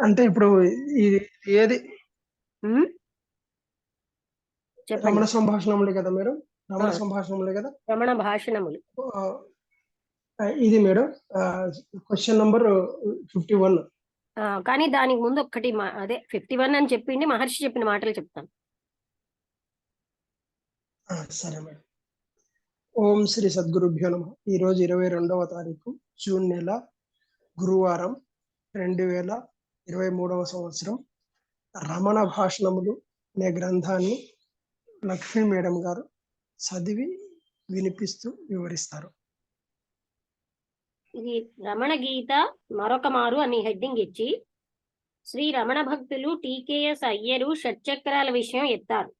అంటే ఇప్పుడు ఇది ఏది ఉమ్, చెప్పండి. రమణ సంభాషణములే కదా మేడం? ఆ, రమణ సంభాషణములే కదా? రమణ భాషణములు. ఇది మేడం క్వశ్చన్ నంబర్ 51. కానీ దానికి ముందు ఒక్కటి అదే 51 అని చెప్పిండి, మహర్షి చెప్పిన మాటలు చెప్తాను. సరే మేడం. ఓం శ్రీ సద్గురుభ్యో నమ. ఈరోజు 22వ తారీఖు జూన్ నెల, గురువారం, 2023 సంవత్సరం. రమణ భాషణములు అనే గ్రంథాన్ని లక్ష్మీ మేడం గారు చదివి వినిపిస్తూ వివరిస్తారు. ఇది రమణ గీత మరొక మారు అని హెడ్డింగ్ ఇచ్చి శ్రీ రమణ భక్తులు టీకేఎస్ అయ్యరు షట్చక్రాల విషయం ఎత్తారు.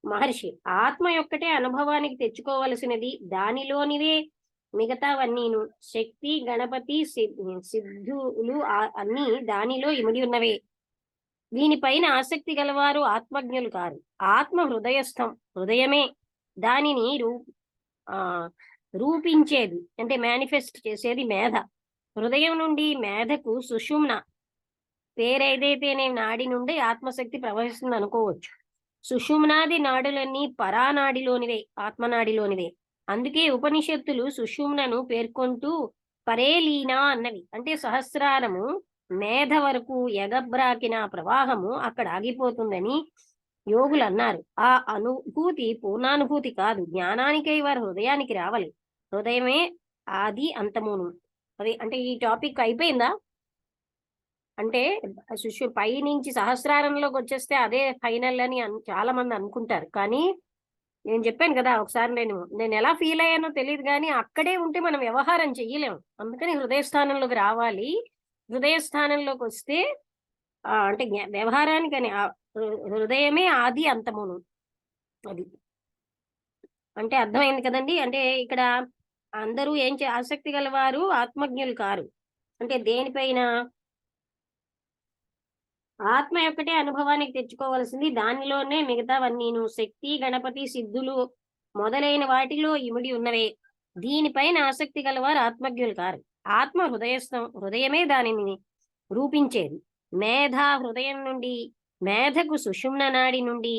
మహర్షి ఆత్మ యొక్కటే అనుభవానికి తెచ్చుకోవలసినది, దానిలోనివే మిగతావన్నీను. శక్తి, గణపతి, సిద్ధులు అన్నీ దానిలో ఇమిడి ఉన్నవే. దీనిపైన ఆసక్తి గలవారు ఆత్మజ్ఞులు కారు. ఆత్మ హృదయస్థం, హృదయమే దానిని రూపించేది, అంటే మేనిఫెస్ట్ చేసేది మేధ. హృదయం నుండి మేధకు సుషుమ్న పేరేదైతేనే నాడి నుండి ఆత్మశక్తి ప్రవహిస్తుంది అనుకోవచ్చు. సుషుమ్నాది నాడులన్నీ పరానాడిలోనివే, ఆత్మనాడిలోనివే. అందుకే ఉపనిషత్తులు సుషుమ్నను పేర్కొంటూ పరేలీనా అన్నవి. అంటే సహస్రారము మేధ వరకు ఎగబ్రాకిన ప్రవాహము అక్కడ ఆగిపోతుందని యోగులు అన్నారు. ఆ అనుభూతి పూర్ణానుభూతి కాదు, జ్ఞానానికై వారు హృదయానికి రావాలి. హృదయమే ఆది అంతమును. అది అంటే ఈ టాపిక్ అయిపోయిందా? అంటే పై నుంచి సహస్రారంలోకి వచ్చేస్తే అదే ఫైనల్ అని చాలా మంది అనుకుంటారు. కానీ నేను చెప్పాను కదా ఒకసారి, నేను ఎలా ఫీల్ అయ్యానో తెలియదు, కానీ అక్కడే ఉంటే మనం వ్యవహారం చెయ్యలేము. అందుకని హృదయస్థానంలోకి రావాలి. హృదయస్థానంలోకి వస్తే అంటే వ్యవహారానికి అని హృదయమే ఆది అంతమును. అది అంటే అర్థమైంది కదండి. అంటే ఇక్కడ అందరూ ఆసక్తి గలవారు ఆత్మజ్ఞులు కారు. అంటే దేనిపైన? ఆత్మ యొక్కటే అనుభవానికి తెచ్చుకోవలసింది, దానిలోనే మిగతావన్నీను. శక్తి, గణపతి, సిద్ధులు మొదలైన వాటిలో ఇమిడి ఉన్నవే. దీనిపైన ఆసక్తి గలవారు ఆత్మజ్ఞులు కారు. ఆత్మ హృదయస్థం, హృదయమే దానిని రూపించేది. మేధ హృదయం నుండి, మేధకు సుషుమ్న నాడి నుండి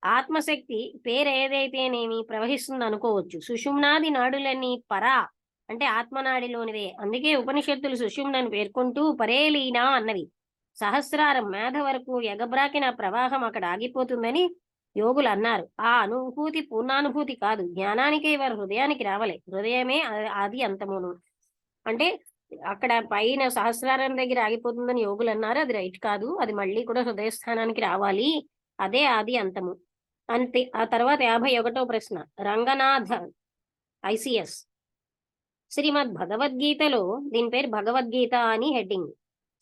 ఆత్మశక్తి పేరేదైతేనేమి ప్రవహిస్తుంది అనుకోవచ్చు. సుషుమ్నాది నాడులన్నీ పరా అంటే ఆత్మనాడిలోనివే. అందుకే ఉపనిషత్తులు సుషుమ్నను పేర్కొంటూ పరేలీనా అన్నవి. సహస్రారం మేధ వరకు ఎగబ్రాకిన ప్రవాహం అక్కడ ఆగిపోతుందని యోగులు అన్నారు. ఆ అనుభూతి పూర్ణానుభూతి కాదు, జ్ఞానానికే వారు హృదయానికి రావాలి. హృదయమే ఆది అంతమును. అంటే అక్కడ పైన సహస్రారం దగ్గర ఆగిపోతుందని యోగులు అన్నారు. అది రైట్ కాదు, అది మళ్ళీ కూడా హృదయస్థానానికి రావాలి. అదే ఆది అంతము. అంతే. ఆ తర్వాత 51వ ప్రశ్న రంగనాథ్ ఐసిఎస్. శ్రీమద్ భగవద్గీతలో, దీని పేరు భగవద్గీత అని హెడ్డింగ్,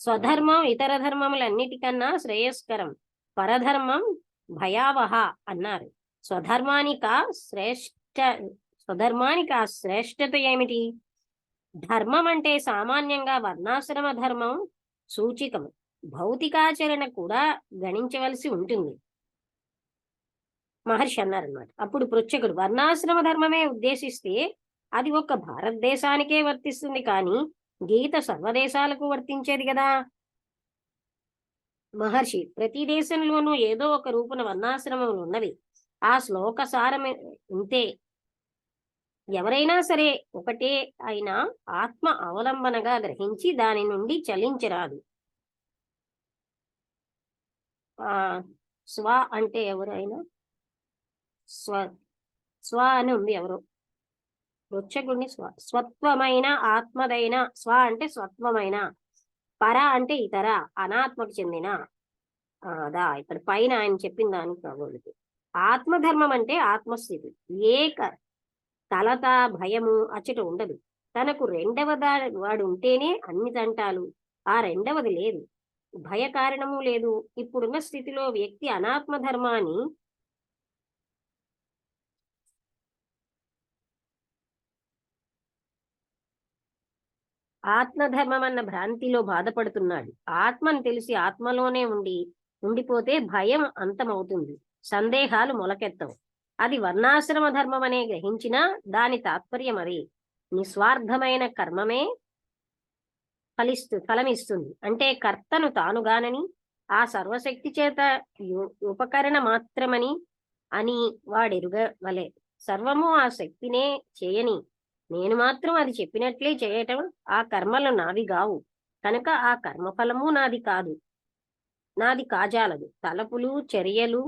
స్వధర్మం ఇతర ధర్మములన్నిటికన్నా శ్రేయస్కరం, పరధర్మం భయావహ అన్నారు. స్వధర్మానిక శ్రేష్టత ఏమిటి? ధర్మం అంటే సామాన్యంగా వర్ణాశ్రమ ధర్మం సూచికము. భౌతికాచరణ కూడా గణించవలసి ఉంటుంది మహర్షి అన్నారనమాట. అప్పుడు పృచ్ఛకుడు వర్ణాశ్రమ ధర్మమే ఉద్దేశిస్తే అది ఒక్క భారతదేశానికే వర్తిస్తుంది, కానీ గీత సర్వదేశాలకు వర్తించేది కదా. మహర్షి ప్రతి దేశంలోనూ ఏదో ఒక రూపున వర్ణాశ్రమములు ఉన్నవి. ఆ శ్లోక సారమే ఇంతే. ఎవరైనా సరే ఒకటే అయినా ఆత్మ అవలంబనగా గ్రహించి దాని నుండి చలించరాదు. స్వ అంటే ఎవరైనా, స్వ స్వ అని ఉంది ఎవరో, వృక్షకుడిని స్వత్వమైన ఆత్మదైన. స్వ అంటే స్వత్వమైన, పర అంటే ఇతర, అనాత్మకు చెందిన. అదా ఇక్కడ పైన ఆయన చెప్పిన దానికి కాబోతుంది. ఆత్మధర్మం అంటే ఆత్మస్థితి. కలత భయము అచ్చట ఉండదు. తనకు రెండవ వాడు ఉంటేనే అన్ని తంటాలు. ఆ రెండవది లేదు, భయ కారణము లేదు. ఇప్పుడున్న స్థితిలో వ్యక్తి అనాత్మ ధర్మాన్ని ఆత్మధర్మం అన్న భ్రాంతిలో బాధపడుతున్నాడు. ఆత్మను తెలిసి ఆత్మలోనే ఉండిపోతే భయం అంతమవుతుంది, సందేహాలు మొలకెత్తవు. అది వర్ణాశ్రమ ధర్మం అనే గ్రహించినా దాని తాత్పర్యం అదే. నిస్వార్థమైన కర్మమే ఫలమిస్తుంది. అంటే కర్తను తానుగానని ఆ సర్వశక్తి చేత ఉపకరణ మాత్రమని అని వాడెరుగవలే. సర్వము ఆ శక్తినే చేయని నేను మాత్రం అది చెప్పినట్లే చేయటం ఆ కర్మలు నావి గావు కనుక ఆ కర్మఫలము నాది కాజాలదు. తలపులు చర్యలు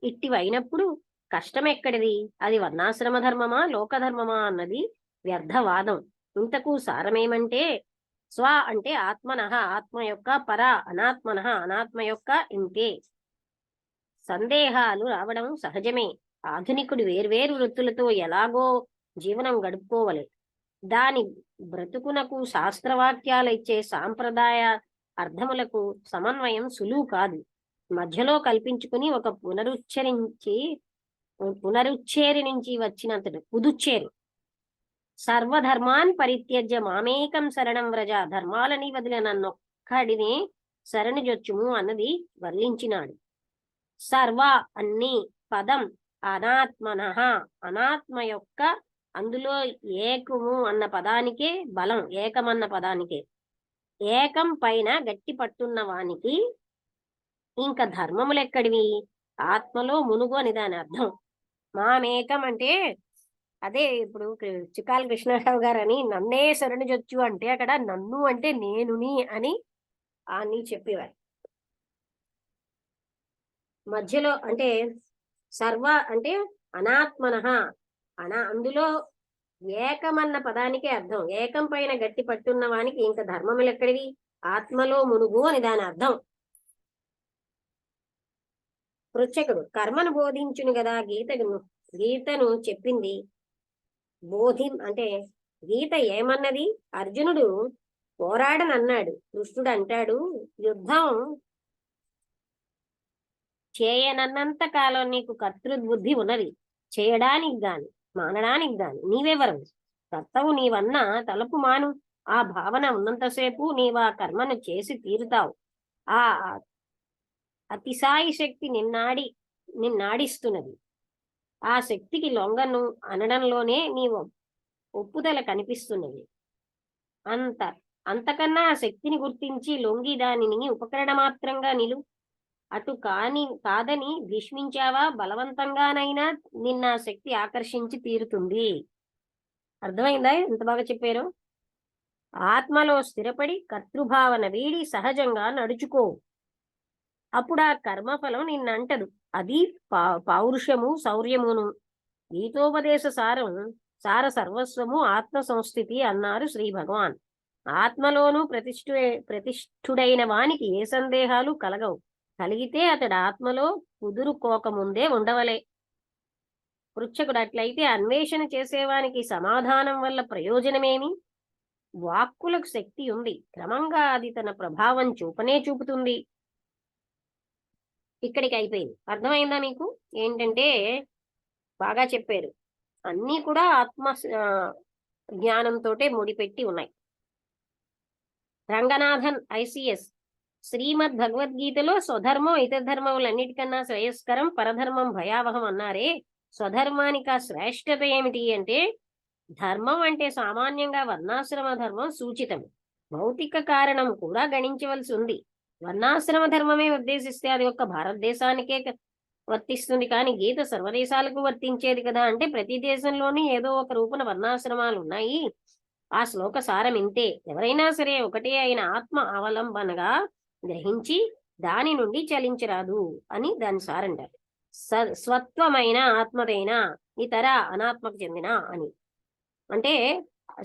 ఇట్టివైనప్పుడు కష్టమెక్కడిది? అది వర్ణాశ్రమ ధర్మమా లోకధర్మమా అన్నది వ్యర్థవాదం. ఇంతకు సారమేమంటే స్వ అంటే ఆత్మనః ఆత్మ యొక్క, పర అనాత్మనః అనాత్మ యొక్క ఇంతే. సందేహాలు రావడం సహజమే. ఆధునికుడు వేర్వేరు వృత్తులతో ఎలాగో జీవనం గడుపుకోవలే. దాని బ్రతుకునకు శాస్త్రవాక్యాలు ఇచ్చే సాంప్రదాయ అర్థములకు సమన్వయం సులువు కాదు. మధ్యలో కల్పించుకుని ఒక పునరుచ్చేరి నుంచి వచ్చినంతడు పుదుచ్చేరి సర్వధర్మాన్ పరిత్యజ్య మామేకం శరణం వ్రజ. ధర్మాలని వదిలిన నన్నొక్కడినే శరణుజొచ్చుము అన్నది వర్ణించినాడు. సర్వ అన్ని పదం అనాత్మనః అనాత్మ యొక్క, అందులో ఏకము అన్న పదానికే బలం, ఏకమన్న పదానికే. ఏకం పైన గట్టి పట్టున్న వానికి ఇంకా ధర్మములెక్కడివి? ఆత్మలో మునుగు అని దాని అర్థం. మామేకం అంటే అదే ఇప్పుడు చికాల కృష్ణారావు గారు అని నన్నే శరణుజొచ్చు అంటే అక్కడ నన్ను అంటే నేనుని అని చెప్పేవారు. మధ్యలో అంటే సర్వ అంటే అనాత్మనః అందులో ఏకమన్న పదానికే అర్థం. ఏకం పైన గట్టి పట్టున్న వానికి ఇంకా ధర్మములు ఎక్కడివి? ఆత్మలో మునుగు అని దాని అర్థం. పృచ్ఛకుడు కర్మను బోధించును గదా గీతను చెప్పింది. అంటే గీత ఏమన్నది? అర్జునుడు పోరాడనన్నాడు. కృష్ణుడు అంటాడు యుద్ధం చేయనన్నంత కాలం నీకు కర్తృబుద్ధి ఉన్నది. చేయడానికి గాని మానడానికి గాని నీవెవరు? కర్తవు నీవన్న తలపు మాను. ఆ భావన ఉన్నంతసేపు నీవా కర్మను చేసి తీరుతావు. ఆ అతిశాయి శక్తి నిన్నాడిస్తున్నది. ఆ శక్తికి లొంగను అనడంలోనే నీవు ఒప్పుదల కనిపిస్తున్నది. అంతకన్నా ఆ శక్తిని గుర్తించి లొంగి దానిని ఉపకరణ మాత్రంగా అటు కాదని భీష్మించావా బలవంతంగానైనా నిన్న శక్తి ఆకర్షించి తీరుతుంది. అర్థమైందా ఎంత బాగా చెప్పారు? ఆత్మలో స్థిరపడి కర్తృభావన వీడి సహజంగా నడుచుకో. అప్పుడు ఆ కర్మఫలం నిన్నంటదు. అది పౌరుషము శౌర్యమును. గీతోపదేశ సార సర్వస్వము ఆత్మ సంస్థితి అన్నారు శ్రీ భగవాన్. ఆత్మలోనూ ప్రతిష్ఠుడైన వానికి ఏ సందేహాలు కలగవు. కలిగితే అతడు ఆత్మలో కుదురుకోకముందే ఉండవలే. పృచ్ఛకుడు అట్లయితే అన్వేషణ చేసేవానికి సమాధానం వల్ల ప్రయోజనమేమి? వాక్కులకు శక్తి ఉంది. క్రమంగా అది తన ప్రభావం చూపుతుంది. ఇక్కడికి అయిపోయింది. అర్థమైందా మీకు? ఏంటంటే బాగా చెప్పారు. అన్నీ కూడా ఆత్మ జ్ఞానంతో ముడిపెట్టి ఉన్నాయి. రంగనాథన్ ఐసిఎస్ శ్రీమద్ భగవద్గీతలో స్వధర్మం ఇతర ధర్మములన్నిటికన్నా శ్రేయస్కరం, పరధర్మం భయావహం అన్నారే. స్వధర్మానికి ఆ శ్రేష్టత ఏమిటి అంటే ధర్మం అంటే సామాన్యంగా వర్ణాశ్రమ ధర్మం సూచితం. భౌతిక కారణం కూడా గణించవలసి ఉంది. వర్ణాశ్రమ ధర్మమే ఉద్దేశిస్తే అది ఒక్క భారతదేశానికే వర్తిస్తుంది, కానీ గీత సర్వదేశాలకు వర్తించేది కదా. అంటే ప్రతి దేశంలోని ఏదో ఒక రూపున వర్ణాశ్రమాలు ఉన్నాయి. ఆ శ్లోక సారం ఇంతే. ఎవరైనా సరే ఒకటే అయిన ఆత్మ అవలంబనగా గ్రహించి దాని నుండి చలించరాదు అని దాని సారంటారు. స్వత్వమైన ఆత్మదైన ఇతర అనాత్మకు చెందిన అని. అంటే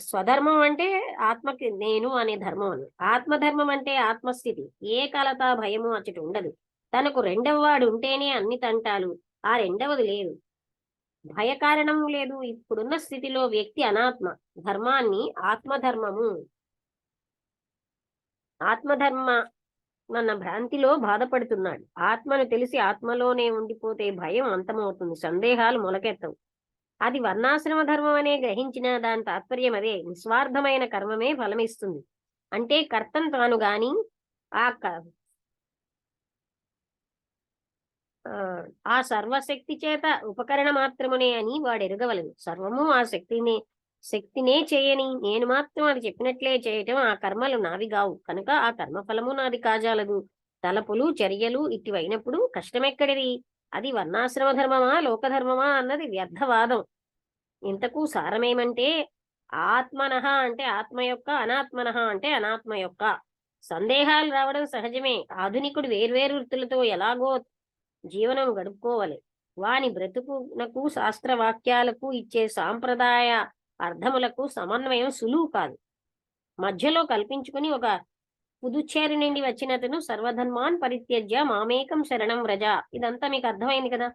స్వధర్మం అంటే ఆత్మకి నేను అనే ధర్మం అని. ఆత్మధర్మం అంటే ఆత్మస్థితి. ఏ కలత భయము అచ్చటి ఉండదు. తనకు రెండవ వాడు ఉంటేనే అన్ని తంటాలు. ఆ రెండవది లేదు. భయ కారణం లేదు. ఇప్పుడున్న స్థితిలో వ్యక్తి అనాత్మ ధర్మాన్ని ఆత్మధర్మ అన్న భ్రాంతిలో బాధపడుతున్నాడు. ఆత్మను తెలిసి ఆత్మలోనే ఉండిపోతే భయం అంతమవుతుంది, సందేహాలు మొలకెత్తవు. అది వర్ణాశ్రమ ధర్మం అనే గ్రహించిన దాని తాత్పర్యం అదే. నిస్వార్థమైన కర్మమే ఫలమిస్తుంది. అంటే కర్తను తాను గాని ఆ సర్వశక్తి చేత ఉపకరణ మాత్రమునే అని వాడు ఎరగవలను. సర్వము ఆ శక్తిని శక్తినే చేయని నేను మాత్రం అది చెప్పినట్లే చేయటం ఆ కర్మలు నావి కావు కనుక ఆ కర్మఫలము నాది కాజాలదు. తలపులు చర్యలు ఇటివైనప్పుడు కష్టమెక్కడిది? అది వర్ణాశ్రమ ధర్మమా లోకధర్మమా అన్నది వ్యర్థవాదం. ఇంతకు సారమేమంటే ఆత్మనః అంటే ఆత్మ యొక్క, అనాత్మనః అంటే అనాత్మ యొక్క. సందేహాలు రావడం సహజమే. ఆధునికుడు వేర్వేరు వృత్తులతో ఎలాగో జీవనం గడుపుకోవాలి. వాని బ్రతుకునకు శాస్త్రవాక్యాలకు ఇచ్చే సాంప్రదాయ అర్థములకు సమన్వయం సులువు కాదు. మధ్యలో కల్పించుకుని ఒక పుదుచ్చేరి నుండి వచ్చినతను సర్వధర్మాన్ పరిత్యజ్య మామేకం శరణం వ్రజ. ఇదంతా మీకు అర్థమైంది కదా?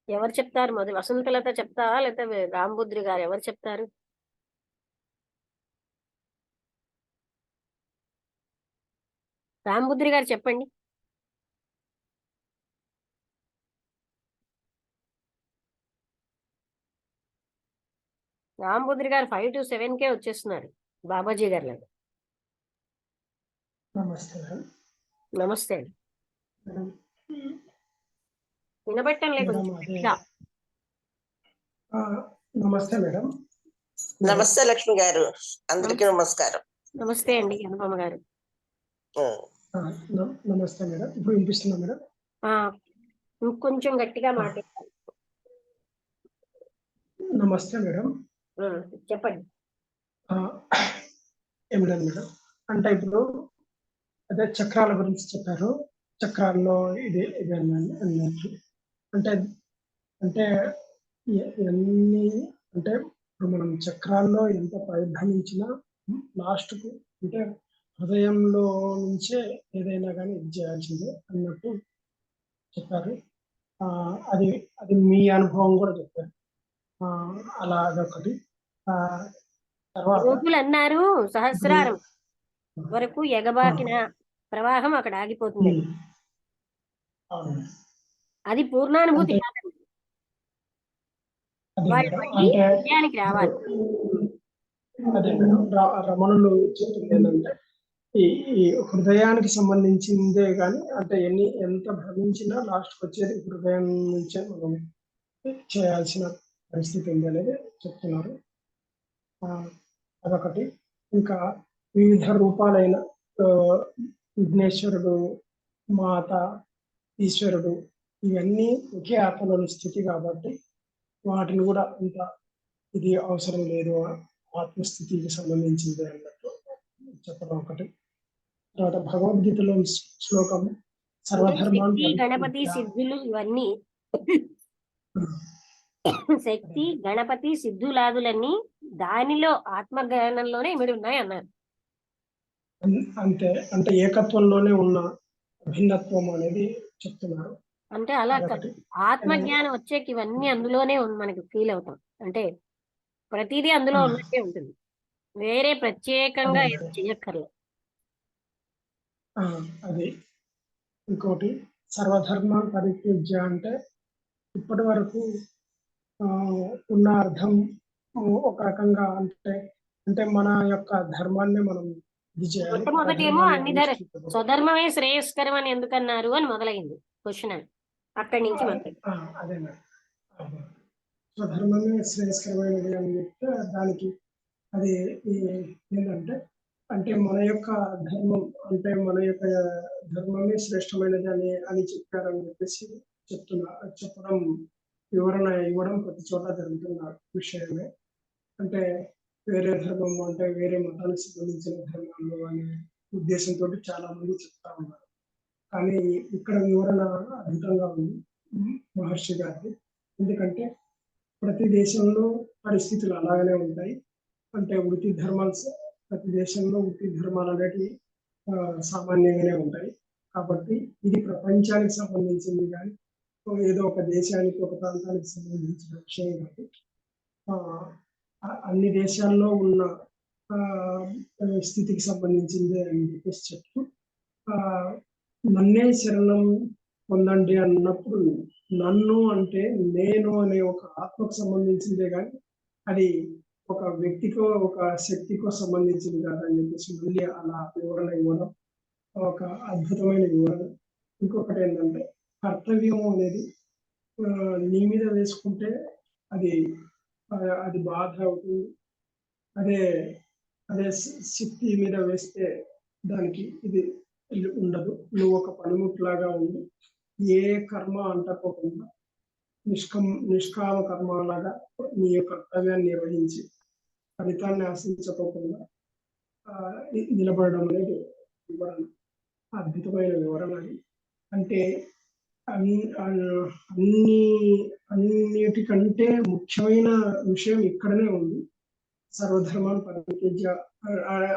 ఎవరు చెప్తారు? మొదలు వసంతలత చెప్తావా లేకపోతే రాంబుద్రి గారు ఎవరు చెప్తారు? రాంబుద్రి గారు చెప్పండి. రాంబుద్రి గారు 5 to 7 వచ్చేస్తున్నారు బాబాజీ గారు లాగా. నమస్తే మేడం. నమస్తే అండి. మేడం, వినబట్టం లేదు మేడం, కొంచెం అదే గట్టిగా. నమస్తే మేడం. నమస్తే లక్ష్మి గారు, అందరికీ నమస్కారం. నమస్తే అండి అనుపమ గారు. నమస్తే మేడం. ఇప్పుడు వినిపిస్తుందా మేడం? ఇంకొంచెం గట్టిగా మాట్లాడారు. నమస్తే మేడం. చెప్పండి. ఏం లేదు మేడం, అంటే ఇప్పుడు అదే చక్రాల గురించి చెప్పారు. చక్రాల్లో ఇది ఇది అన్నట్టు అంటే అంటే ఎన్ని అంటే ఇప్పుడు మనం చక్రాల్లో ఎంత పరిభ్రమించినా లాస్ట్కు అంటే హృదయంలో నుంచే ఏదైనా కానీ ఇది చేయాల్సిందే అన్నట్టు చెప్పారు. అది అది మీ అనుభవం కూడా చెప్పారు. అలా అదొకటి. తర్వాత రోజులు అన్నారు సహస్రారం వరకు ఎగబాకిన ప్రవాహం అక్కడ ఆగిపోతుంది. అది పూర్ణానుభూతి కాదండి. హృదయానికి రావాలి. అదే మేడం, రమణులు చెప్తుంది ఏంటంటే ఈ హృదయానికి సంబంధించిందే కానీ అంటే ఎంత భ్రమించినా లాస్ట్కి వచ్చేది హృదయం నుంచే మనం చేయాల్సిన పరిస్థితి ఉంది అనేది చెప్తున్నారు. అదొకటి. ఇంకా వివిధ రూపాలైన విఘ్నేశ్వరుడు, మాత, ఈశ్వరుడు ఇవన్నీ ఒకే ఆత్మలోని స్థితి కాబట్టి వాటిని కూడా అంత ఇది అవసరం లేదు, ఆత్మస్థితికి సంబంధించింది అన్నట్టు చెప్పడం ఒకటి. తర్వాత భగవద్గీతలో శ్లోకం సర్వధర్మాన్ని గణపతి సిద్ధులు ఇవన్నీ శక్తి గణపతి సిద్ధులాదులన్నీ దానిలో ఆత్మజ్ఞానంలోనే ఇమిడి ఉన్నాయి అన్నారు. అంతే, అంటే ఏకత్వంలోనే ఉన్న భిన్నత్వం అనేది చెప్తున్నారు. అంటే అలా ఆత్మజ్ఞానం వచ్చేకి ఇవన్నీ అందులోనే మనకి ఫీల్ అవుతాం. అంటే ప్రతిదీ అందులో ఉన్నట్టే ఉంటుంది, వేరే ప్రత్యేకంగా ఏం చెయ్యక్కర్లేదు. అది ఇంకోటి సర్వధర్మ పరిత్యజ్య అంటే ఇప్పటి వరకు ఉన్న అర్థం ఒక రకంగా అంటే మన యొక్క ధర్మాన్ని మనం మొట్టమొదటేమో అన్ని స్వధర్మమే శ్రేయస్కరం అని ఎందుకన్నారు అని మొదలైంది క్వశ్చన్. అక్కడి నుంచి అదే స్వధర్మమే శ్రేయస్కరమైనది అని చెప్తే దానికి అది ఏంటంటే అంటే మన యొక్క ధర్మం అంటే మన యొక్క ధర్మమే శ్రేష్టమైనది అని చెప్పారని చెప్పేసి చెప్పడం వివరణ ఇవ్వడం ప్రతి చోట జరుగుతున్న విషయమే. అంటే వేరే ధర్మం అంటే వేరే మతానికి సంబంధించిన ధర్మాలు అనే ఉద్దేశంతో చాలా మంది చెప్తా ఉన్నారు. కానీ ఇక్కడ వివరణ అద్భుతంగా ఉంది మహర్షి గారిది. ఎందుకంటే ప్రతి దేశంలో పరిస్థితులు అలాగనే ఉంటాయి. అంటే ప్రతి దేశంలో వృత్తి ధర్మాలు అనేటివి సామాన్యంగానే ఉంటాయి. కాబట్టి ఇది ప్రపంచానికి సంబంధించింది కానీ ఏదో ఒక దేశానికి ఒక ప్రాంతానికి సంబంధించిన విషయం కాదు. అన్ని దేశాల్లో ఉన్న స్థితికి సంబంధించిందే అని చెప్పేసి చెప్తూ నన్నే శరణం పొందండి అన్నప్పుడు నన్ను అంటే నేను అనే ఒక ఆత్మకు సంబంధించిందే కానీ అది ఒక వ్యక్తికో ఒక శక్తికో సంబంధించింది కాదని చెప్పేసి మళ్ళీ అలా వివరణ ఇవ్వడం ఒక అద్భుతమైన వివరణ. ఇంకొకటి ఏంటంటే కర్తవ్యం అనేది నీ మీద వేసుకుంటే అది అది బాధ అవుతుంది. అదే అదే శక్తి మీద వేస్తే దానికి ఇది ఉండదు. నువ్వు ఒక పనిముట్లాగా ఉండి ఏ కర్మ అంటకోకుండా నిష్కామ కర్మలాగా నీ యొక్క కర్తవ్యాన్ని నిర్వహించి ఫలితాన్ని ఆశించకోకుండా నిలబడడం అనేది వివరణ, అద్భుతమైన వివరణ అది. అంటే అన్నిటికంటే ముఖ్యమైన విషయం ఇక్కడనే ఉంది. సర్వధర్మాన్ని పరిత్యజ్య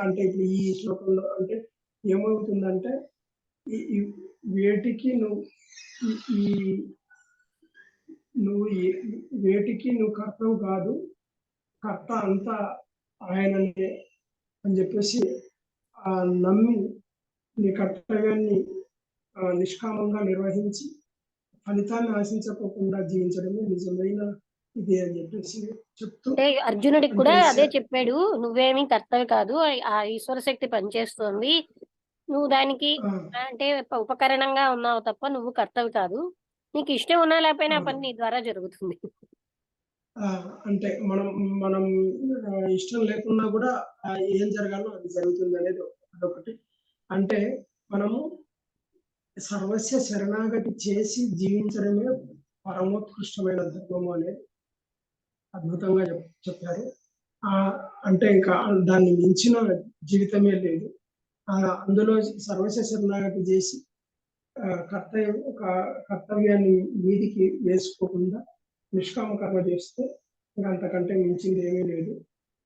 అంటే ఇప్పుడు ఈ శ్లోకంలో అంటే ఏమవుతుందంటే వేటికి నువ్వు కర్తవు కాదు, కర్త అంతా ఆయననే అని చెప్పేసి నమ్మి నీ కర్తవ్యాన్ని నిష్కామంగా నిర్వహించి ఫలితాన్ని ఆశించకోకుండా జీవించడమే నిజమైన ఇది అని చెప్పేసి చెప్తూ, అంటే అర్జునుడికి కూడా అదే చెప్పాడు, నువ్వేమీ కర్తవ్య కాదు, ఆ ఈశ్వర శక్తి పనిచేస్తుంది, నువ్వు దానికి అంటే ఉపకరణంగా ఉన్నావు తప్ప నువ్వు కర్తవ్య కాదు, నీకు ఇష్టం ఉన్నా లేకపోయినా పని నీ ద్వారా జరుగుతుంది. అంటే మనం ఇష్టం లేకున్నా కూడా ఏం జరగాలో అది జరుగుతుంది అనేది అదొకటి. అంటే మనము సర్వస్వ శరణాగతి చేసి జీవించడమే పరమోత్కృష్టమైన ధర్మము అనేది అద్భుతంగా చెప్పారు. అంటే ఇంకా దాన్ని మించిన జీవితమే లేదు. అందులో సర్వస్వ శరణాగతి చేసి కర్తవ్యాన్ని మీదికి వేసుకోకుండా నిష్కామ కర్మ చేస్తే ఇంకా అంతకంటే మించింది ఏమీ లేదు.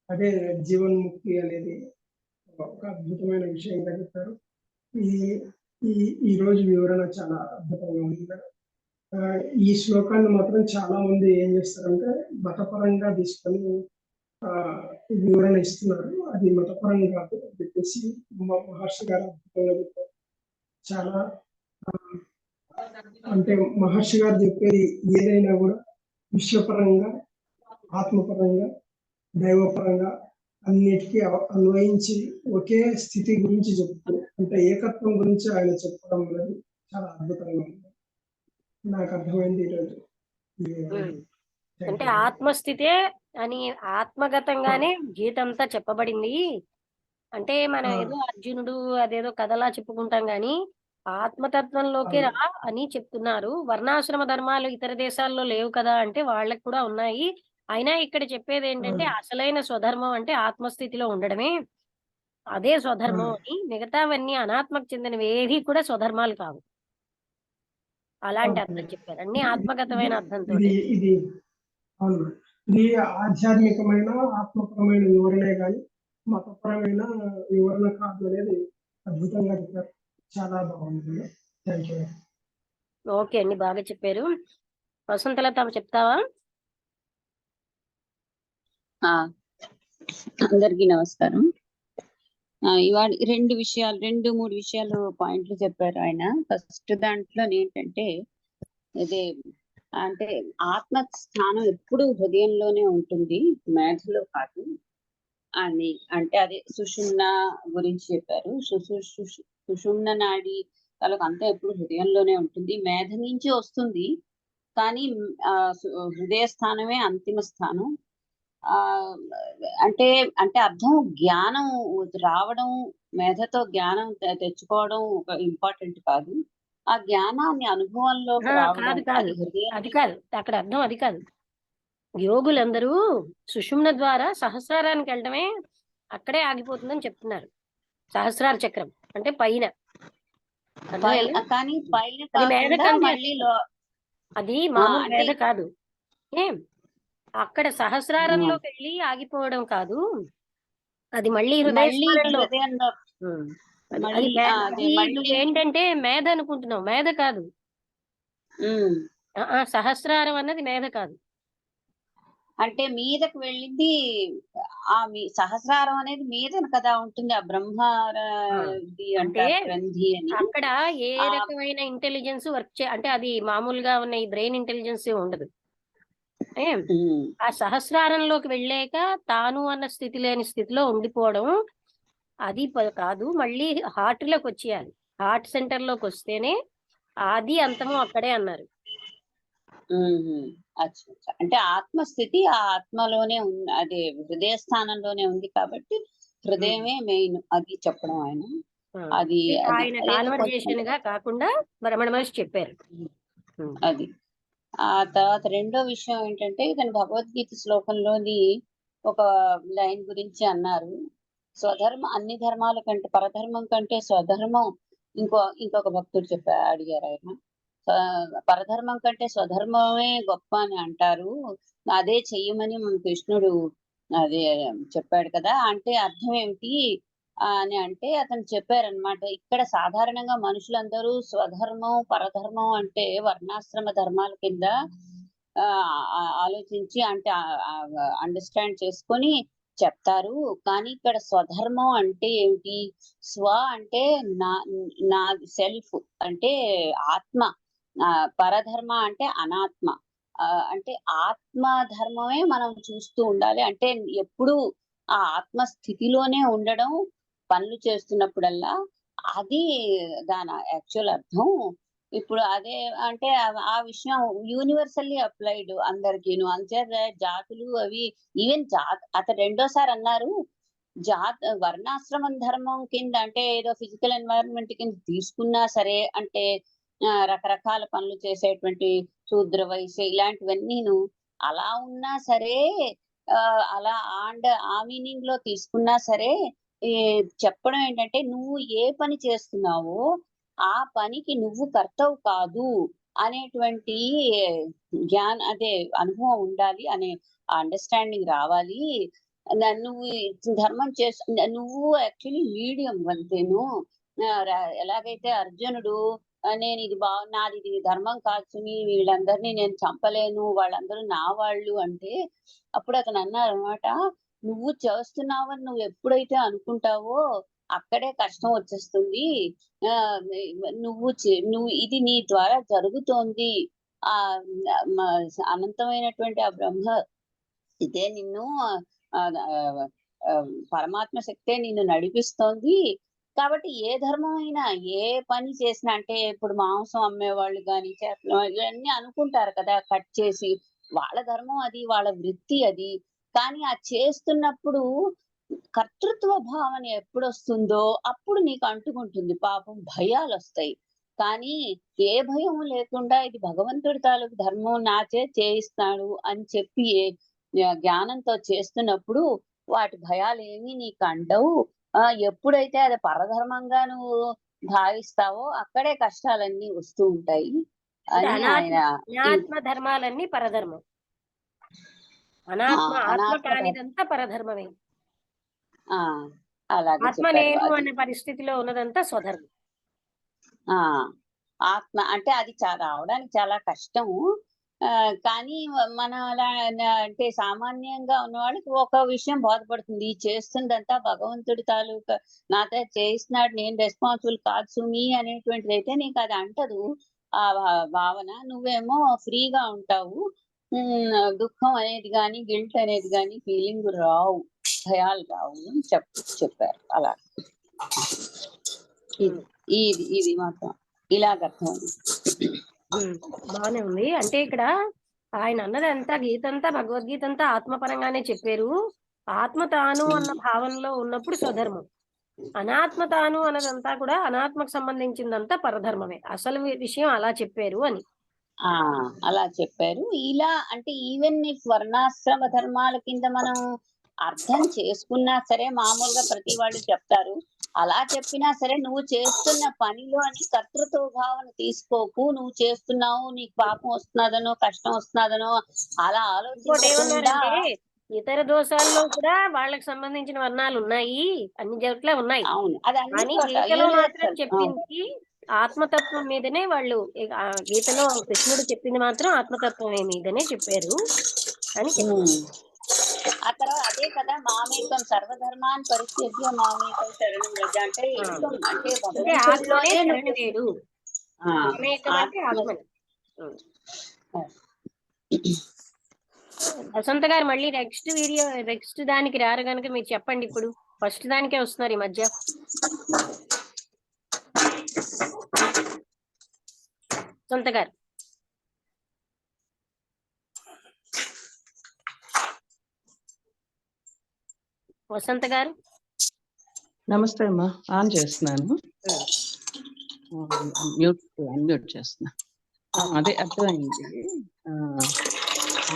అదే జీవన్ముక్తి అనేది ఒక అద్భుతమైన విషయంగా చెప్పారు. ఈ రోజు వివరణ చాలా అద్భుతంగా ఉంది. ఈ శ్లోకాన్ని మాత్రం చాలా మంది ఏం చేస్తారంటే మతపరంగా తీసుకొని వివరణ ఇస్తున్నారు. అది మతపరంగా కాదు అని చెప్పేసి మహర్షి గారు అద్భుతంగా చెప్పారు. చాలా అంటే మహర్షి గారు చెప్పేది ఏదైనా కూడా విశ్వపరంగా, ఆత్మపరంగా, దైవపరంగా అన్నిటికీ అన్వయించి ఒకే స్థితి గురించి చెప్తారు. అంటే ఏకత్వం గురించి ఆయన చెప్పడం అనేది చాలా అద్భుతంగా ఉంది. నాకు అర్థమైంది ఈరోజు. అంటే ఆత్మస్థితే అని ఆత్మగతంగానే గీత అంతా చెప్పబడింది. అంటే మనం ఏదో అర్జునుడు అదేదో కథలా చెప్పుకుంటాం గాని ఆత్మతత్వంలోకి రా అని చెప్తున్నారు. వర్ణాశ్రమ ధర్మాలు ఇతర దేశాల్లో లేవు కదా అంటే వాళ్ళకి కూడా ఉన్నాయి. అయినా ఇక్కడ చెప్పేది ఏంటంటే అసలైన స్వధర్మం అంటే ఆత్మస్థితిలో ఉండడమే, అదే స్వధర్మం అని. మిగతావన్నీ అనాత్మకు చెందినవి ఏవి కూడా స్వధర్మాలు కావు. అలాంటి అర్థం చెప్పారు, అన్ని ఆత్మగతమైన అర్థంతో. ఇది ఆధ్యాత్మికమైన ఆత్మపరమైన వివరణే కానీ మతపరమైన వివరణ కాదు అనేది అద్భుతంగా చెప్పారు. చాలా బాగుంది. Thank you. ఓకే అండి, బాగా చెప్పారు. వసంతలత చెప్తావా? అందరికీ నమస్కారం. ఇవాళ 2-3 విషయాలు పాయింట్లు చెప్పారు ఆయన. ఫస్ట్ దాంట్లో ఏంటంటే ఇదే అంటే ఆత్మ స్థానం ఎప్పుడు హృదయంలోనే ఉంటుంది, మేధలో కాదు అని. అంటే అదే సుషుమ్న గురించి చెప్పారు. సుషుమ్న నాడి తలకు అంతా ఎప్పుడు హృదయంలోనే ఉంటుంది, మేధ నుంచి వస్తుంది, కానీ హృదయ స్థానమే అంతిమ స్థానం. అంటే అర్థం జ్ఞానం రావడం, మేధతో జ్ఞానం తెచ్చుకోవడం ఒక ఇంపార్టెంట్ కాదు, ఆ జ్ఞానాన్ని అనుభవంలో అది కాదు అక్కడ అర్థం. అది కాదు, యోగులందరూ సుషుమ్న ద్వారా సహస్రారానికి వెళ్ళడమే అక్కడే ఆగిపోతుందని చెప్తున్నారు. సహస్రార చక్రం అంటే పైన, కానీ పైన అది మామూలు మేధ కాదు. అక్కడ సహస్రారంలోకి వెళ్ళి ఆగిపోవడం కాదు, అది మళ్ళీ హృదయంలో. ఏంటంటే మేధ అనుకుంటున్నావు, మేధ కాదు. సహస్రారం అన్నది మేధ కాదు. అంటే మీదకు వెళ్ళింది ఆ సహస్రారం అనేది మీదన కదా ఉంటుంది, ఆ బ్రహ్మ అంటే అక్కడ ఏ రకమైన ఇంటెలిజెన్స్ వర్క్ అంటే అది మామూలుగా ఉన్న ఈ బ్రెయిన్ ఇంటెలిజెన్స్ ఉండదు. ఆ సహస్రారంలోకి వెళ్ళాక తాను అన్న స్థితి లేని స్థితిలో ఉండిపోవడం అది కాదు, మళ్ళీ హార్ట్ లోకి వచ్చేయాలి. హార్ట్ సెంటర్ లోకి వస్తేనే ఆది అంతము అక్కడే అన్నారు. అచ్చా అచ్చా. అంటే ఆత్మస్థితి ఆ ఆత్మలోనే ఉంది, అదే హృదయ స్థానంలోనే ఉంది కాబట్టి హృదయమే మెయిన్ అది చెప్పడం ఆయన. అది అది ఆయన అదేదో కొంచెం కాన్వర్జేషన్ గా కాకుండా రమణ మహర్షి చెప్పారు. అది. ఆ తర్వాత రెండో విషయం ఏంటంటే ఇతను భగవద్గీత శ్లోకంలోని ఒక లైన్ గురించి అన్నారు. అన్ని ధర్మాల కంటే పరధర్మం కంటే స్వధర్మం, ఇంకొక భక్తుడు అడిగారు ఆయన. పరధర్మం కంటే స్వధర్మమే గొప్ప అని అంటారు, అదే చెయ్యమని మన కృష్ణుడు అదే చెప్పాడు కదా, అంటే అర్థం ఏమిటి అని అంటే అతను చెప్పారనమాట. ఇక్కడ సాధారణంగా మనుషులందరూ స్వధర్మం పరధర్మం అంటే వర్ణాశ్రమ ధర్మాల కింద ఆలోచించి అంటే అండర్స్టాండ్ చేసుకొని చెప్తారు. కానీ ఇక్కడ స్వధర్మం అంటే ఏమిటి? స్వ అంటే నా సెల్ఫ్ అంటే ఆత్మ, పరధర్మ అంటే అనాత్మ. అంటే ఆత్మ ధర్మమే మనం చూస్తూ ఉండాలి. అంటే ఎప్పుడు ఆ ఆత్మ స్థితిలోనే ఉండడం పనులు చేస్తున్నప్పుడల్లా, అది దాని యాక్చువల్ అర్థం. ఇప్పుడు అదే అంటే ఆ విషయం యూనివర్సల్లీ అప్లైడ్ అందరికీను. అంచేత జాతులు అవి ఈవెన్ అతను రెండోసారి అన్నారు వర్ణాశ్రమం ధర్మం కింద అంటే ఏదో ఫిజికల్ ఎన్వైరన్మెంట్ కింద తీసుకున్నా సరే, అంటే రకరకాల పనులు చేసేటువంటి శూద్ర వైశ్య ఇలాంటివన్నీను అలా ఉన్నా సరే, అలా ఆ మీనింగ్ లో తీసుకున్నా సరే చెప్పడం ఏంటంటే నువ్వు ఏ పని చేస్తున్నావో ఆ పనికి నువ్వు కర్తవు కాదు అనేటువంటి అదే అనుభవం ఉండాలి అనే అండర్స్టాండింగ్ రావాలి. నువ్వు ధర్మం నువ్వు యాక్చువల్లీ మీడియం అంతేను. ఎలాగైతే అర్జునుడు నేను నాది ఇది ధర్మం కాదు, వీళ్ళందరినీ నేను చంపలేను, వాళ్ళందరూ నా వాళ్ళు అంటే అప్పుడు అతను అన్నారు అనమాట, నువ్వు చేస్తున్నావని నువ్వు ఎప్పుడైతే అనుకుంటావో అక్కడే కష్టం వచ్చేస్తుంది. నువ్వు ఇది నీ ద్వారా జరుగుతోంది, ఆ అనంతమైనటువంటి ఆ బ్రహ్మ ఇదే నిన్ను పరమాత్మ శక్తే నిన్ను నడిపిస్తోంది. కాబట్టి ఏ ధర్మం అయినా ఏ పని చేసినా, అంటే ఇప్పుడు మాంసం అమ్మేవాళ్ళు కానీ చేపలు ఇవన్నీ అనుకుంటారు కదా కట్ చేసి, వాళ్ళ ధర్మం అది, వాళ్ళ వృత్తి అది. కానీ ఆ చేస్తున్నప్పుడు కర్తృత్వ భావన ఎప్పుడు వస్తుందో అప్పుడు నీకు అంటుకుంటుంది, పాపం భయాలు వస్తాయి. కానీ ఏ భయం లేకుండా ఇది భగవంతుడి తాలూకు ధర్మం నాచే చేయిస్తాడు అని చెప్పి జ్ఞానంతో చేస్తున్నప్పుడు వాటి భయాలు ఏమీ నీకు అంటవు. ఎప్పుడైతే అది పరధర్మంగా నువ్వు భావిస్తావో అక్కడే కష్టాలన్నీ వస్తూ ఉంటాయి అని ఆయన. అనాత్మ ధర్మాలన్నీ పరధర్మం, ఆత్మ కానిదంతా పరధర్మమే. అలాగే ఆత్మ నేను అనే పరిస్థితిలో ఉన్నదంతా స్వధర్మం. ఆత్మ అంటే అది రావడానికి చాలా కష్టము. కానీ మన అలా అంటే సామాన్యంగా ఉన్న వాళ్ళకి ఒక విషయం బోధపడుతుంది, చేస్తుందంతా భగవంతుడి తాలూకా నాతో చేయిస్తున్నాడు, నేను రెస్పాన్సిబుల్ కాదు సుమి అనేటువంటిది అయితే నీకు అది అంటదు ఆ భావన. నువ్వేమో ఫ్రీగా ఉంటావు, దుఃఖం అనేది కానీ గిల్ట్ అనేది కానీ ఫీలింగ్ రావు, భయాలు రావు అని చెప్పారు. అలా ఇది మాత్రం ఇలాగ అర్థమైంది. బాగానే ఉంది. అంటే ఇక్కడ ఆయన అన్నదంతా గీతంతా భగవద్గీత అంతా ఆత్మపరంగానే చెప్పారు. ఆత్మ తాను అన్న భావనలో ఉన్నప్పుడు స్వధర్మం, అనాత్మ తాను అన్నదంతా కూడా అనాత్మకు సంబంధించిందంతా పరధర్మమే. అసలు విషయం అలా చెప్పారు అని అలా చెప్పారు. ఇలా అంటే ఈవెన్ వర్ణాశ్రమ ధర్మాల కింద మనం అర్థం చేసుకున్నా సరే, మామూలుగా ప్రతి వాళ్ళు చెప్తారు, అలా చెప్పినా సరే నువ్వు చేస్తున్న పనిలో అని కర్తృత్వ భావన తీసుకోకు. నువ్వు చేస్తున్నావు, నీకు పాపం వస్తున్నదనో కష్టం వస్తున్నదనో అలా ఆలోచించకుండా. ఇతర దోషాల్లో కూడా వాళ్ళకి సంబంధించిన వర్ణాలు ఉన్నాయి, అన్ని చోట్ల ఉన్నాయి. అవును, కానీ గీతలో మాత్రం చెప్పింది ఆత్మతత్వం మీదనే. వాళ్ళు గీతలో కృష్ణుడు చెప్పింది మాత్రం ఆత్మతత్వం మీదనే చెప్పారు అని చెప్పారు. ఆ తర్వాత అదే కదా మామేకం సర్వధర్మాన్ పరిత్యజ్య మామేకం శరణం వ్రజ అంటే అంటే భగవంతుడిలోనే వేడు. వసంత గారు మళ్ళీ నెక్స్ట్ దానికి రారు కనుక మీరు చెప్పండి. ఇప్పుడు ఫస్ట్ దానికే వస్తున్నారు ఈ మధ్య. వసంత గారు వసంత గారు. నమస్తే అమ్మా, ఆన్ చేస్తున్నాను. అన్మ్యూట్ చేస్తున్నా. అదే అర్థమైంది.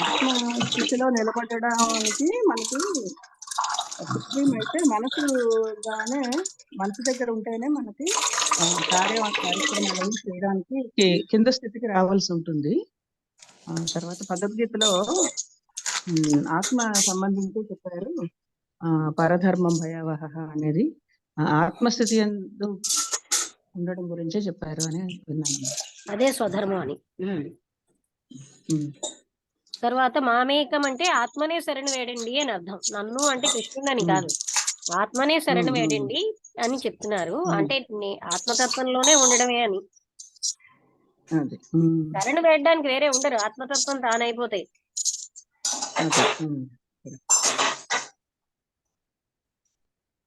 ఆత్మ స్థితిలో నిలబడడానికి మనకి సుప్రీం అయితే మనసుగానే, మనసు దగ్గర ఉంటేనే మనకి కార్యక్రమాలను చేయడానికి కింద స్థితికి రావాల్సి ఉంటుంది. తర్వాత భగవద్గీతలో ఆత్మ సంబంధించి చెప్పారు, పరధర్మం భయావహ అనేది ఆత్మస్థితి ఉండడం గురించే చెప్పారు అని విన్నాను. అదే స్వధర్మం అని. తర్వాత మామేకం అంటే ఆత్మనే శరణు వేడండి అని అర్థం. నన్ను అంటే కృష్ణుడు అని కాదు, ఆత్మనే శరణు వేడండి అని చెప్తున్నారు. అంటే ఆత్మతత్వంలోనే ఉండడమే అని. శరణు వేయడానికి వేరే ఉండరు, ఆత్మతత్వం తానైపోతాయి.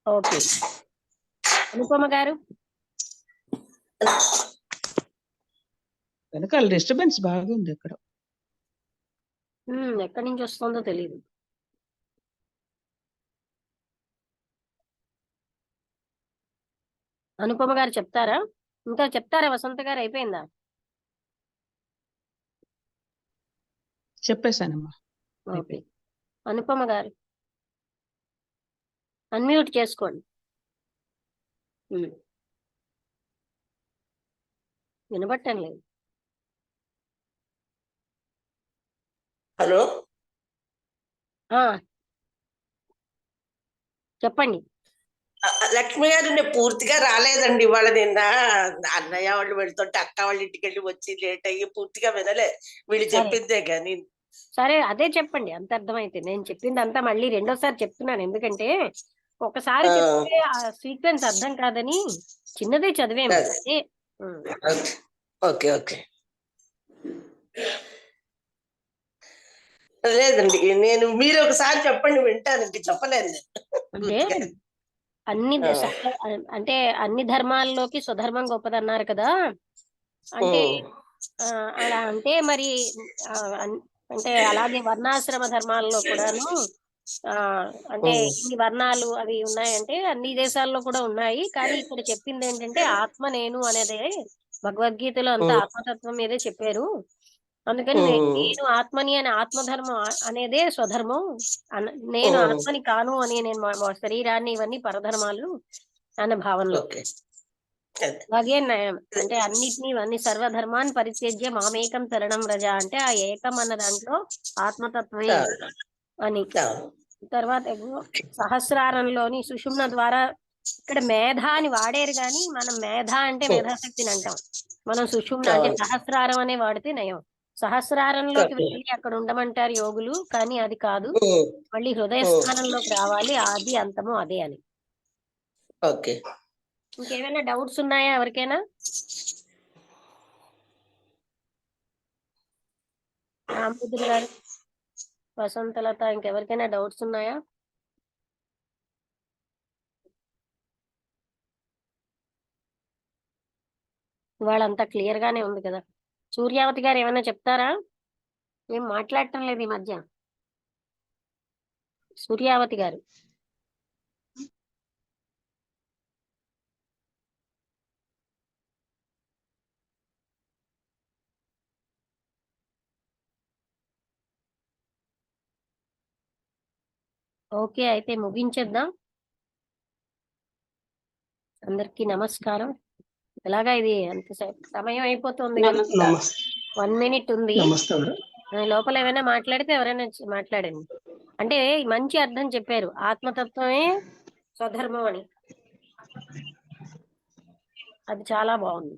ఓకే, అనుపమ గారు. వెనకాల డిస్టర్బెన్స్ బాగుంది అక్కడ. ఎక్కడి నుంచి వస్తుందో తెలియదు. అనుపమ గారు చెప్తారా? ఇంకా చెప్తారా? వసంత గారు అయిపోయిందా? చెప్పేశానమ్మా. ఓకే, అనుపమ గారు అన్మ్యూట్ చేసుకోండి. వినబట్టం లేదు. హలో, చెప్పండి. లక్ష్మి గారు, నేను పూర్తిగా రాలేదండి ఇవాళ. నిన్న అన్నయ్య వాళ్ళు వెళ్తుంటే అక్క వాళ్ళ ఇంటికి వెళ్ళి వచ్చి లేట్ అయ్యి పూర్తిగా వినలే. వీళ్ళు చెప్పిందే కానీ. సరే, అదే చెప్పండి. అంత అర్థమైతే నేను చెప్పింది అంతా మళ్ళీ రెండోసారి చెప్తున్నాను. ఎందుకంటే ఒకసారి చెప్తే ఆ సీక్వెన్స్ అర్థం కాదని చిన్నదే చదివేమో. ఓకే ఓకే, లేదండి, నేను మీరు ఒకసారి చెప్పండి, వింటాను. ఇంక చెప్పలేదు. అంటే అన్ని అంటే అన్ని ధర్మాల్లోకి స్వధర్మం గొప్పదన్నారు కదా. అంటే అలా అంటే మరి అంటే అలాగే వర్ణాశ్రమ ధర్మాల్లో కూడాను అంటే ఇన్ని వర్ణాలు అవి ఉన్నాయంటే అన్ని దేశాల్లో కూడా ఉన్నాయి. కానీ ఇక్కడ చెప్పింది ఏంటంటే ఆత్మ నేను అనేదే భగవద్గీతలో అంతా ఆత్మతత్వం మీదే చెప్పారు. అందుకని నేను ఆత్మని అనే ఆత్మధర్మం అనేదే స్వధర్మం. నేను ఆత్మని కాను అని నేను శరీరాన్ని ఇవన్నీ పరధర్మాలు అన్న భావనలో. అలాగే అంటే అన్ని సర్వధర్మాన్ని పరిత్యజ్య మామేకం శరణం వ్రజ అంటే ఆ ఏకం అన్న దాంట్లో ఆత్మతత్వమే అని. తర్వాత సహస్రారంలోని సుషుమ్న ద్వారా ఇక్కడ మేధ అని వాడారు, కానీ మనం మేధ అంటే మేధాశక్తిని అంటాం. మనం సుషుమ్న అంటే సహస్రారం అనే వాడితే నయం. సహస్రారంలోకి వెళ్ళి అక్కడ ఉండమంటారు యోగులు, కానీ అది కాదు. మళ్ళీ హృదయ స్థానంలోకి రావాలి, ఆది అంతము అదే అని. ఓకే, ఇంకేమైనా డౌట్స్ ఉన్నాయా ఎవరికైనా? రామపుత్రుడు గారు, వసంతలత, ఇంకెవరికైనా డౌట్స్ ఉన్నాయా? ఇవాళంతా క్లియర్ గానే ఉంది కదా. సూర్యావతి గారు ఏమైనా చెప్తారా? ఏం మాట్లాడటం లేదు ఈ మధ్య. సూర్యావతి గారు. ఓకే, అయితే ముగించేద్దాం. అందరికీ నమస్కారం. ఎలాగా ఇది అంత సమయం అయిపోతుంది, 1 minute ఉంది. లోపల ఏమైనా మాట్లాడితే ఎవరైనా మాట్లాడండి. అంటే మంచి అర్థం చెప్పారు, ఆత్మతత్వమే స్వధర్మం అని. అది చాలా బాగుంది.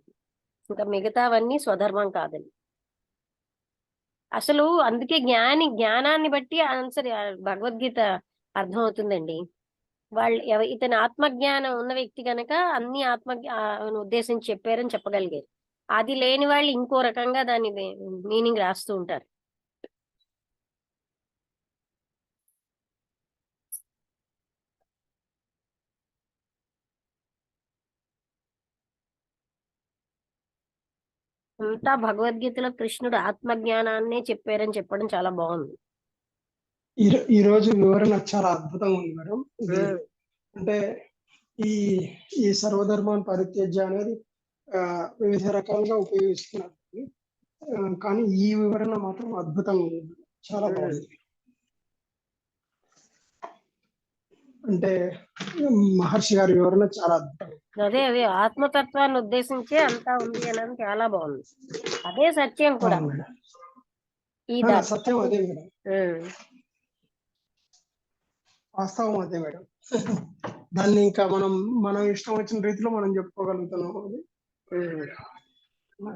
ఇంకా మిగతావన్నీ స్వధర్మం కాదని. అసలు అందుకే జ్ఞానాన్ని బట్టి ఆన్సర్ భగవద్గీత అర్థం అవుతుందండి. ఇతని ఆత్మజ్ఞానం ఉన్న వ్యక్తి కనుక అన్ని ఉద్దేశించి చెప్పారని చెప్పగలిగారు. అది లేని వాళ్ళు ఇంకో రకంగా దాని మీనింగ్ రాస్తూ ఉంటారు. అంతా భగవద్గీతలో కృష్ణుడు ఆత్మజ్ఞానాన్నే చెప్పారని చెప్పడం చాలా బాగుంది. ఈ రోజు వివరణ చాలా అద్భుతంగా ఉంది మేడం. ఇది ఉమ్. అంటే ఈ ఈ సర్వధర్మాన్ని పరిత్యజ్య అనేది వివిధ రకాలుగా ఉపయోగిస్తున్నారు. కానీ ఈ వివరణ మాత్రం అద్భుతంగా ఉంది, చాలా బాగుంది. అంటే మహర్షి గారి వివరణ చాలా అద్భుతం. అదే అదే ఆత్మతత్వాన్ని ఉద్దేశించి అంతా ఉంది అని చాలా బాగుంది. అదే సత్యం కూడా. అవును మేడం. ఈ సత్యం అదే మేడం, ఉమ్. వాస్తవం అదే మేడం. దాన్ని ఇంకా మనం ఇష్టం వచ్చిన రీతిలో మనం చెప్పుకోగలుగుతున్నాం అది. ఉమ్.